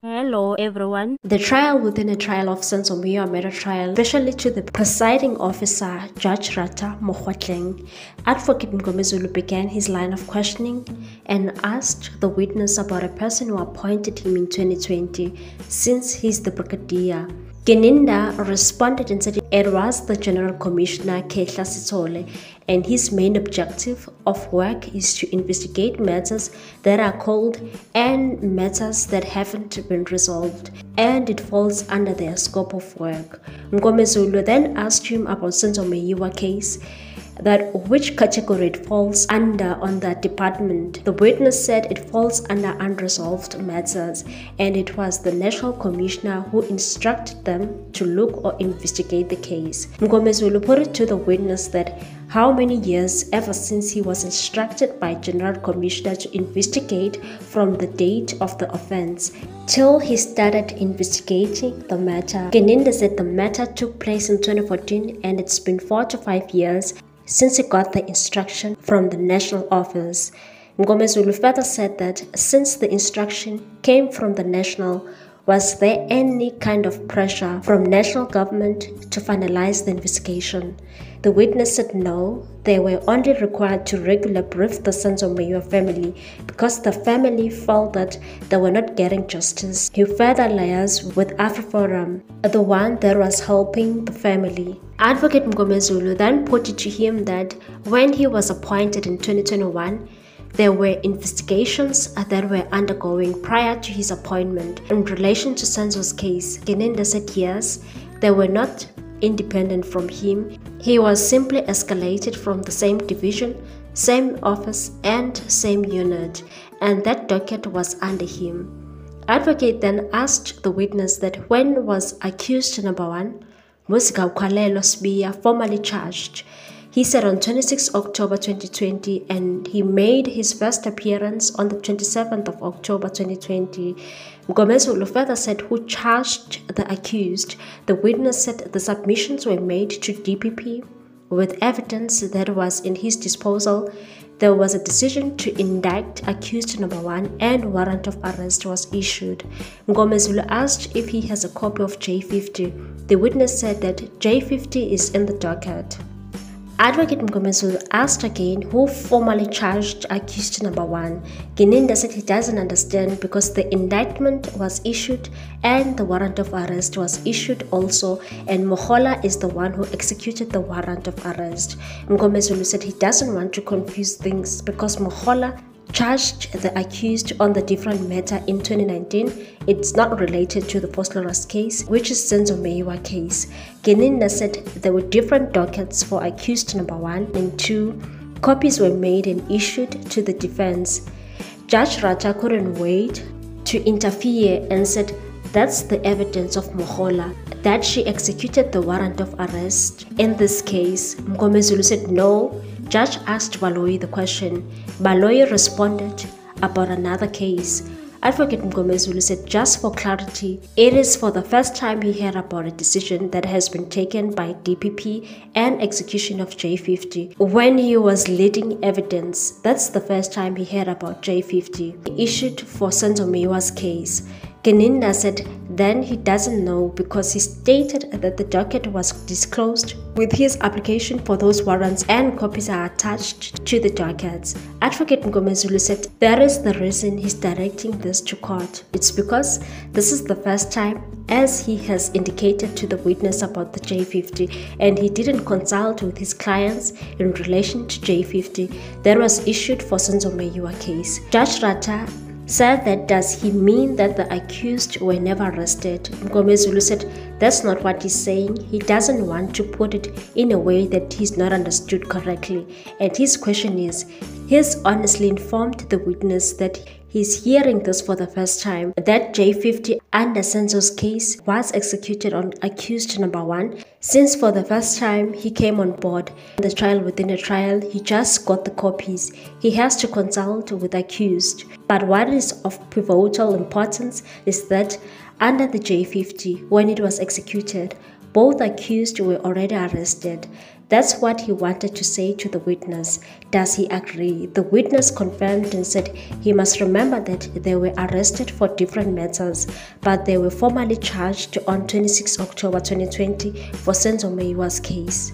Hello everyone. The trial within a trial of Mngomezulu made a trial, especially to the presiding officer, Judge Ratha. Advocate Mngomezulu began his line of questioning and asked the witness about a person who appointed him in 2020, since he's the brigadier. Gininda responded and said it was the General Commissioner Kehla Sitole, and his main objective of work is to investigate matters that are cold and matters that haven't been resolved, and it falls under their scope of work. Mngomezulu then asked him about Mngomezulu case, that which category it falls under on that department. The witness said it falls under unresolved matters, and it was the National Commissioner who instructed them to look or investigate the case. Mngomezulu put it to the witness that how many years ever since he was instructed by General Commissioner to investigate from the date of the offense till he started investigating the matter. Gininda said the matter took place in 2014 and it's been 4 to 5 years since he got the instruction from the national office. Mngomezulu further said that since the instruction came from the national, was there any kind of pressure from national government to finalize the investigation? The witness said no, they were only required to regularly brief the Mngomezulu family because the family felt that they were not getting justice. He further liaised with AfriForum, the one that was helping the family. Advocate Mngomezulu then put it to him that when he was appointed in 2021, there were investigations that were undergoing prior to his appointment. In relation to Senzo's case, Gininda said yes, they were not independent from him. He was simply escalated from the same division, same office, and same unit, and that docket was under him. Advocate then asked the witness that when was accused number 1, Musika Ukhalelo Sbiya, formally charged. He said on 26 October 2020, and he made his first appearance on the 27th of October 2020. Mngomezulu further said who charged the accused. The witness said the submissions were made to DPP with evidence that was in his disposal. There was a decision to indict accused number 1 and warrant of arrest was issued. Mngomezulu asked if he has a copy of J50. The witness said that J50 is in the docket. Advocate Mngomezulu asked again who formally charged accused number 1. Gininda said he doesn't understand because the indictment was issued and the warrant of arrest was issued also, and Mohola is the one who executed the warrant of arrest. Mngomezulu said he doesn't want to confuse things because Mohola charged the accused on the different matter in 2019. It's not related to the Postleras case, which is Mngomezulu case. Gininda said there were different dockets for accused number 1 and 2. Copies were made and issued to the defense. Judge Ratha couldn't wait to interfere and said that's the evidence of Mohola, that she executed the warrant of arrest. In this case, Mngomezulu said no. Judge asked Baloyi the question. Baloyi responded about another case. Advocate Mngomezulu said just for clarity, it is for the first time he heard about a decision that has been taken by DPP and execution of J50. When he was leading evidence, that's the first time he heard about J50 issued for Mngomezulu's case. Gininda said then he doesn't know because he stated that the docket was disclosed with his application for those warrants and copies are attached to the dockets. Advocate Mngomezulu said that is the reason he's directing this to court. It's because this is the first time, as he has indicated to the witness about the J50, and he didn't consult with his clients in relation to J50 that was issued for Mngomezulu case. Judge Ratha said that does he mean that the accused were never arrested? Mngomezulu said that's not what he's saying. He doesn't want to put it in a way that he's not understood correctly. And his question is, he's honestly informed the witness that he's hearing this for the first time, that J50 under Senzo's case was executed on accused number 1, since for the first time he came on board the trial within a trial, he just got the copies. He has to consult with accused. But what is of pivotal importance is that under the J50, when it was executed, both accused were already arrested. That's what he wanted to say to the witness. Does he agree? The witness confirmed and said he must remember that they were arrested for different matters, but they were formally charged on 26 October 2020 for Mngomezulu's case.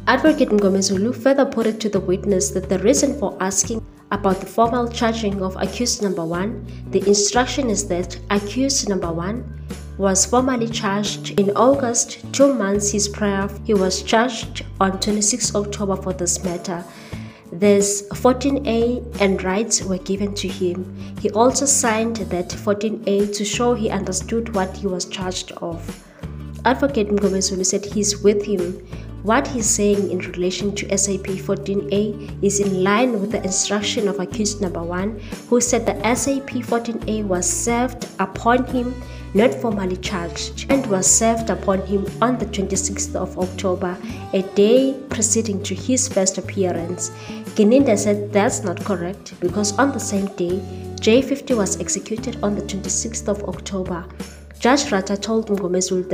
Advocate Mngomezulu further put it to the witness that the reason for asking about the formal charging of accused number 1, the instruction is that accused number 1 was formally charged in August, 2 months prior. He was charged on 26 October for this matter. There's 14A and rights were given to him. He also signed that 14A to show he understood what he was charged of. Advocate Mngomezulu said he's with him. What he's saying in relation to SAP 14A is in line with the instruction of accused number 1, who said the SAP 14A was served upon him, not formally charged, and was served upon him on the 26th of October, a day preceding to his first appearance. Gininda said that's not correct because on the same day, J50 was executed on the 26th of October. Judge Ratha told Mngomezulu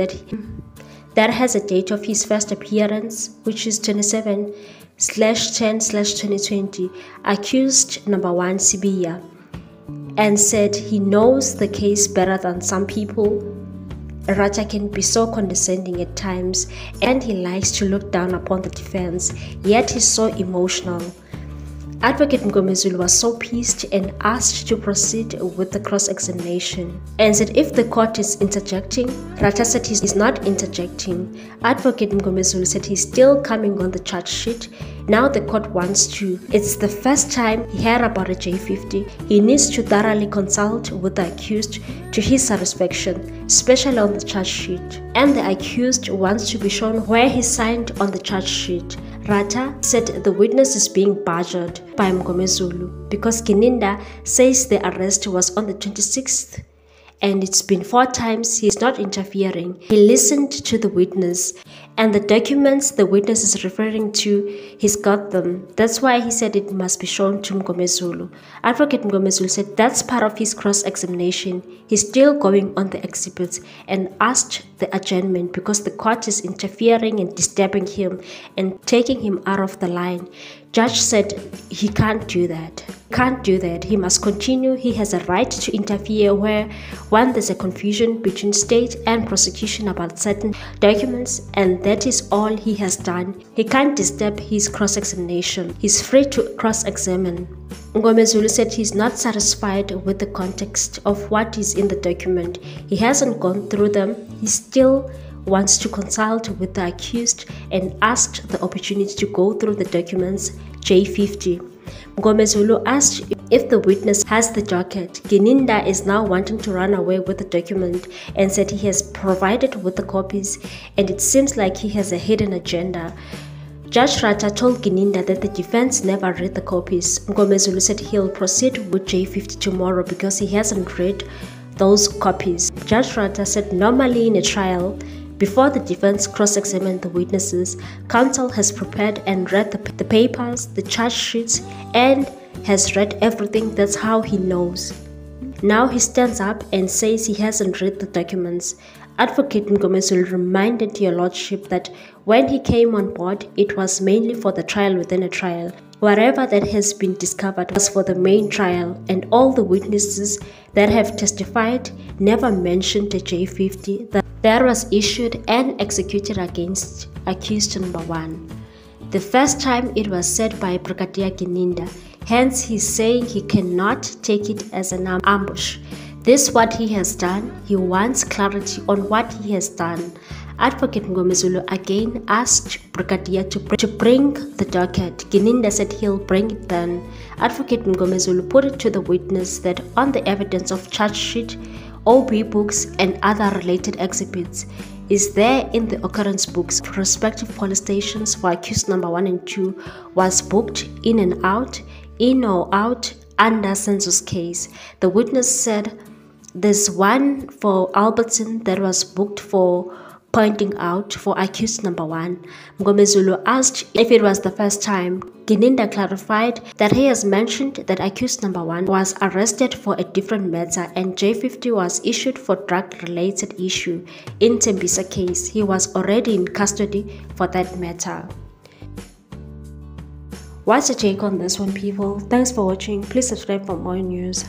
that has a date of his first appearance, which is 27/10/2020, accused number 1 Sibiya, and said he knows the case better than some people. Ratha can be so condescending at times, and he likes to look down upon the defense, yet he's so emotional. Advocate Mngomezulu was so pissed and asked to proceed with the cross-examination and said if the court is interjecting, Ratha said he's not interjecting. Advocate Mngomezulu said he's still coming on the charge sheet. Now the court wants to. It's the first time he heard about a J50. He needs to thoroughly consult with the accused to his satisfaction, especially on the charge sheet. And the accused wants to be shown where he signed on the charge sheet. Ratha said the witness is being badgered by Mngomezulu because Gininda says the arrest was on the 26th and it's been 4 times he's not interfering. He listened to the witness and the documents the witness is referring to, he's got them. That's why he said it must be shown to Mngomezulu. Advocate Mngomezulu said that's part of his cross-examination. He's still going on the exhibits and asked the adjournment because the court is interfering and disturbing him and taking him out of the line. Judge said he can't do that. He must continue. He has a right to interfere where, one, there's a confusion between state and prosecution about certain documents, and that is all he has done. He can't disturb his cross-examination. He's free to cross-examine. Mngomezulu said he's not satisfied with the context of what is in the document. He hasn't gone through them. He still wants to consult with the accused and asked the opportunity to go through the documents J50. Mngomezulu asked if the witness has the docket. Gininda is now wanting to run away with the document and said he has provided with the copies and it seems like he has a hidden agenda. Judge Ratha told Gininda that the defense never read the copies. Mngomezulu said he'll proceed with J50 tomorrow because he hasn't read those copies. Judge Ratha said normally in a trial, before the defense cross-examined the witnesses, counsel has prepared and read the papers, the charge sheets, and has read everything. That's how he knows. Now he stands up and says he hasn't read the documents. Advocate Mngomezulu reminded your lordship that when he came on board, it was mainly for the trial within a trial. Whatever that has been discovered was for the main trial, and all the witnesses that have testified never mentioned the J50 that was issued and executed against accused number 1. The first time it was said by Brigadier Gininda, hence he's saying he cannot take it as an ambush. This is what he has done. He wants clarity on what he has done. Advocate Mngomezulu again asked Brigadier to bring the docket. Gininda said he'll bring it then. Advocate Mngomezulu put it to the witness that on the evidence of charge sheet, OB books and other related exhibits is there in the occurrence books. Respective police stations for accused number 1 and 2 was booked in and out, in or out under census case. The witness said there's one for Albertson that was booked for pointing out for accused number 1. Mngomezulu asked if it was the first time. Gininda clarified that he has mentioned that accused number 1 was arrested for a different matter and J50 was issued for drug-related issue. In Tembisa case, he was already in custody for that matter. What's your take on this one, people? Thanks for watching. Please subscribe for more news.